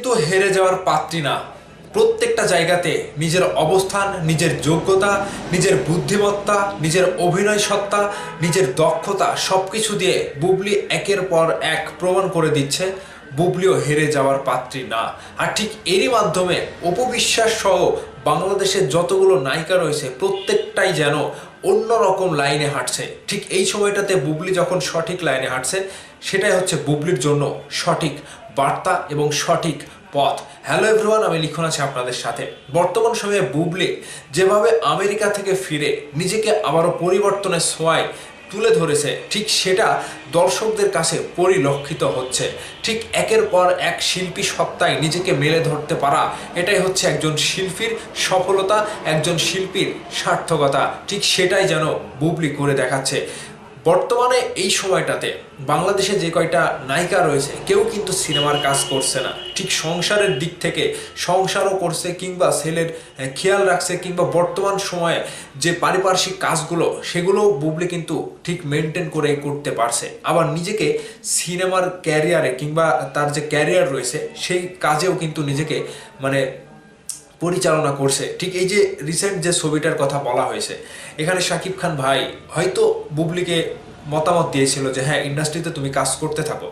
কিন্তু হেরে যাওয়ার পাত্রী না। প্রত্যেকটা জায়গাতে নিজের অবস্থান, নিজের যোগ্যতা, নিজের বুদ্ধিমত্তা, নিজের অভিনয় সত্তা, নিজের দক্ষতা সবকিছু দিয়ে বুবলি একের পর এক প্রমাণ করে দিচ্ছে বুবলিও হেরে যাওয়ার পাত্রী না। আর ঠিক এরই মাধ্যমে অপু বিশ্বাস সহ বাংলাদেশের যতগুলো নায়িকা রয়েছে প্রত্যেকটাই যেন অন্যরকম লাইনে হাঁটছে। ঠিক এই সময়টাতে বুবলি যখন সঠিক লাইনে হাঁটছে, সেটাই হচ্ছে বুবলির জন্য সঠিক বার্তা এবং সঠিক পথ। হ্যালো এভরিওয়ান, আমি লিখন আছি আপনাদের সাথে। বর্তমান সময়ে বুবলি যেভাবে আমেরিকা থেকে ফিরে নিজেকে আবারও পরিবর্তনের ছোঁয়ায় তুলে ধরেছে, ঠিক সেটা দর্শকদের কাছে পরিলক্ষিত হচ্ছে। ঠিক একের পর এক শিল্পী সত্তায় নিজেকে মেলে ধরতে পারা, এটাই হচ্ছে একজন শিল্পীর সফলতা, একজন শিল্পীর সার্থকতা। ঠিক সেটাই যেন বুবলি করে দেখাচ্ছে। বর্তমানে এই সময়টাতে বাংলাদেশে যে কয়টা নায়িকা রয়েছে কেউ কিন্তু সিনেমার কাজ করছে না। ঠিক সংসারের দিক থেকে সংসারও করছে, কিংবা ছেলের খেয়াল রাখছে, কিংবা বর্তমান সময়ে যে পারিপার্শ্বিক কাজগুলো সেগুলো বুবলি কিন্তু ঠিক মেনটেন করে করতে পারছে। আবার নিজেকে সিনেমার ক্যারিয়ারে কিংবা তার যে ক্যারিয়ার রয়েছে সেই কাজেও কিন্তু নিজেকে পরিচালনা করছে। ঠিক এই যে রিসেন্ট যে ছবিটার কথা বলা হয়েছে, এখানে শাকিব খান ভাই হয়তো বুবলিকে মতামত দিয়েছিল যে হ্যাঁ, ইন্ডাস্ট্রিতে তুমি কাজ করতে থাকো।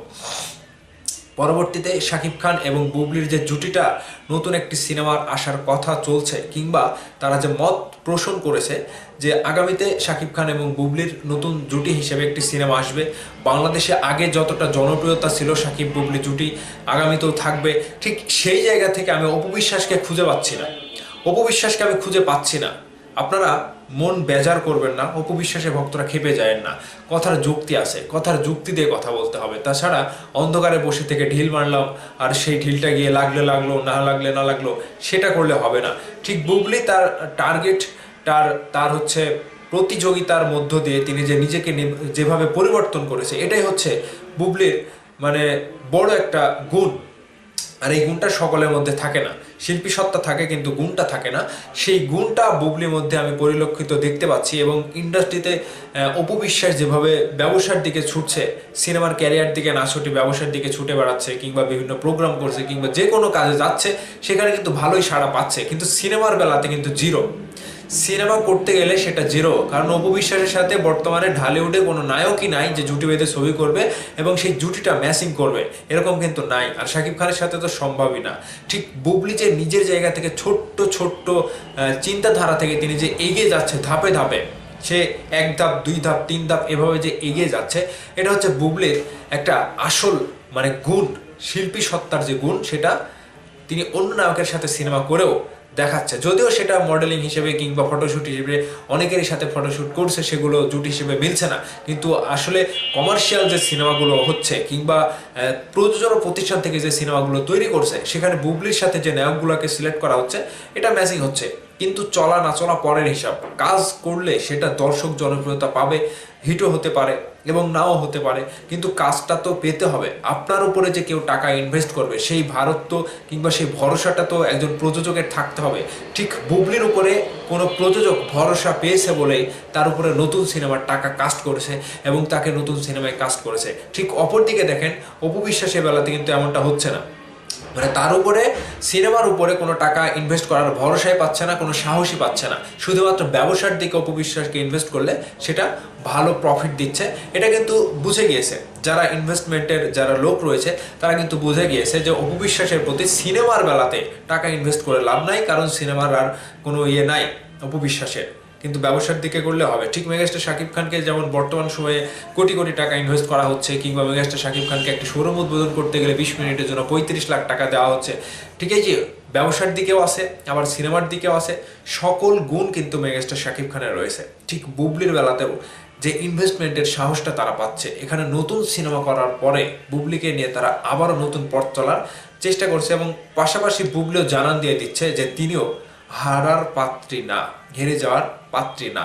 পরবর্তীতে শাকিব খান এবং বুবলির যে জুটিটা নতুন একটি সিনেমার আসার কথা চলছে, কিংবা তারা যে মত পোষণ করেছে যে আগামীতে শাকিব খান এবং বুবলির নতুন জুটি হিসেবে একটি সিনেমা আসবে। বাংলাদেশে আগে যতটা জনপ্রিয়তা ছিল শাকিব বুবলি জুটি আগামীতেও থাকবে। ঠিক সেই জায়গা থেকে আমি অপু বিশ্বাসকে খুঁজে পাচ্ছি না, অপু বিশ্বাসকে আমি খুঁজে পাচ্ছি না। আপনারা মন বেজার করবেন না, অপু বিশ্বাসের ভক্তরা খেপে যায় না। কথার যুক্তি আছে, কথার যুক্তি দিয়ে কথা বলতে হবে। তাছাড়া অন্ধকারে বসে থেকে ঢিল মারলাম আর সেই ঢিলটা গিয়ে লাগলে লাগলো, না লাগলে না লাগলো, সেটা করলে হবে না। ঠিক বুবলি তার টার্গেট, তার হচ্ছে প্রতিযোগিতার মধ্য দিয়ে তিনি যে নিজেকে যেভাবে পরিবর্তন করেছে, এটাই হচ্ছে বুবলির বড় একটা গুণ। আর এই গুণটা সকলের মধ্যে থাকে না। শিল্পী সত্তা থাকে কিন্তু গুণটা থাকে না। সেই গুণটা বুবলির মধ্যে আমি পরিলক্ষিত দেখতে পাচ্ছি। এবং ইন্ডাস্ট্রিতে অপু বিশ্বাস যেভাবে ব্যবসার দিকে ছুটছে, সিনেমার ক্যারিয়ার দিকে না ছুটে ব্যবসার দিকে ছুটে বেড়াচ্ছে, কিংবা বিভিন্ন প্রোগ্রাম করছে, কিংবা যে কোনো কাজে যাচ্ছে, সেখানে কিন্তু ভালোই সাড়া পাচ্ছে। কিন্তু সিনেমার বেলাতে কিন্তু জিরো। সিনেমা করতে গেলে সেটা জিরো, কারণ অপু বিশ্বাসের সাথে বর্তমানে ঢালিউডে কোনো নায়কই নাই যে জুটি বেঁধে ছবি করবে এবং সেই জুটিটা ম্যাচিং করবে, এরকম কিন্তু নাই। আর শাকিব খানের সাথে তো সম্ভবই না। ঠিক বুবলি যে নিজের জায়গা থেকে ছোট্ট ছোট্ট চিন্তাধারা থেকে তিনি যে এগিয়ে যাচ্ছে ধাপে ধাপে, সে এক ধাপ, দুই ধাপ, তিন ধাপ এভাবে যে এগিয়ে যাচ্ছে, এটা হচ্ছে বুবলির একটা আসল গুণ। শিল্পী সত্তার যে গুণ, সেটা তিনি অন্য নায়কের সাথে সিনেমা করেও দেখাচ্ছে। যদিও সেটা মডেলিং হিসেবে কিংবা ফটোশ্যুট হিসেবে অনেকেরই সাথে ফটোশ্যুট করছে, সেগুলো জুটি হিসেবে মিলছে না। কিন্তু আসলে কমার্শিয়াল যে সিনেমাগুলো হচ্ছে, কিংবা প্রযোজনা প্রতিষ্ঠান থেকে যে সিনেমাগুলো তৈরি করছে, সেখানে বুবলির সাথে যে নায়কগুলোকে সিলেক্ট করা হচ্ছে, এটা ম্যাচিং হচ্ছে। কিন্তু চলা না চলা পরের হিসাব। কাজ করলে সেটা দর্শক জনপ্রিয়তা পাবে, হিটও হতে পারে এবং নাও হতে পারে, কিন্তু কাজটা তো পেতে হবে। আপনার উপরে যে কেউ টাকা ইনভেস্ট করবে, সেই ভারত কিংবা সেই ভরসাটা তো একজন প্রযোজকের থাকতে হবে। ঠিক বুবলির উপরে কোনো প্রযোজক ভরসা পেয়েছে বলেই তার উপরে নতুন সিনেমার টাকা কাস্ট করেছে এবং তাকে নতুন সিনেমায় কাস্ট করেছে। ঠিক অপরদিকে দেখেন, অপু বিশ্বাসের বেলাতে কিন্তু এমনটা হচ্ছে না। তার উপরে সিনেমার উপরে কোনো টাকা ইনভেস্ট করার ভরসাই পাচ্ছে না, কোনো সাহসই পাচ্ছে না। শুধুমাত্র ব্যবসার দিকে অপু বিশ্বাসকে ইনভেস্ট করলে সেটা ভালো প্রফিট দিচ্ছে, এটা কিন্তু বুঝে গিয়েছে যারা ইনভেস্টমেন্টের যারা লোক রয়েছে, তারা কিন্তু বুঝে গিয়েছে যে অপু বিশ্বাসের প্রতি সিনেমার বেলাতে টাকা ইনভেস্ট করে লাভ নাই, কারণ সিনেমার আর কোনো নাই অপু বিশ্বাসের। কিন্তু ব্যবসার দিকে করলে হবে। ঠিক মেগাস্টার শাকিব খানকে যেমন বর্তমান সময়ে কোটি কোটি টাকা ইনভেস্ট করা হচ্ছে, কিংবা মেগাস্টার শাকিব খানকে একটি শোরুম উদ্বোধন করতে গেলে 20 মিনিটের জন্য 35 লাখ টাকা দেওয়া হচ্ছে। ঠিক এই যে ব্যবসার দিকেও আছে, আবার সিনেমার দিকেও আছে, সকল গুণ কিন্তু মেগাস্টার শাকিব খানের রয়েছে। ঠিক বুবলির বেলাতেও যে ইনভেস্টমেন্টের সাহসটা তারা পাচ্ছে, এখানে নতুন সিনেমা করার পরে বুবলিকে নিয়ে তারা আবারও নতুন পথ চলার চেষ্টা করছে। এবং পাশাপাশি বুবলিও জানান দিয়ে দিচ্ছে যে তিনিও হারার পাত্রী না, হেরে যাওয়ার পাত্রী না।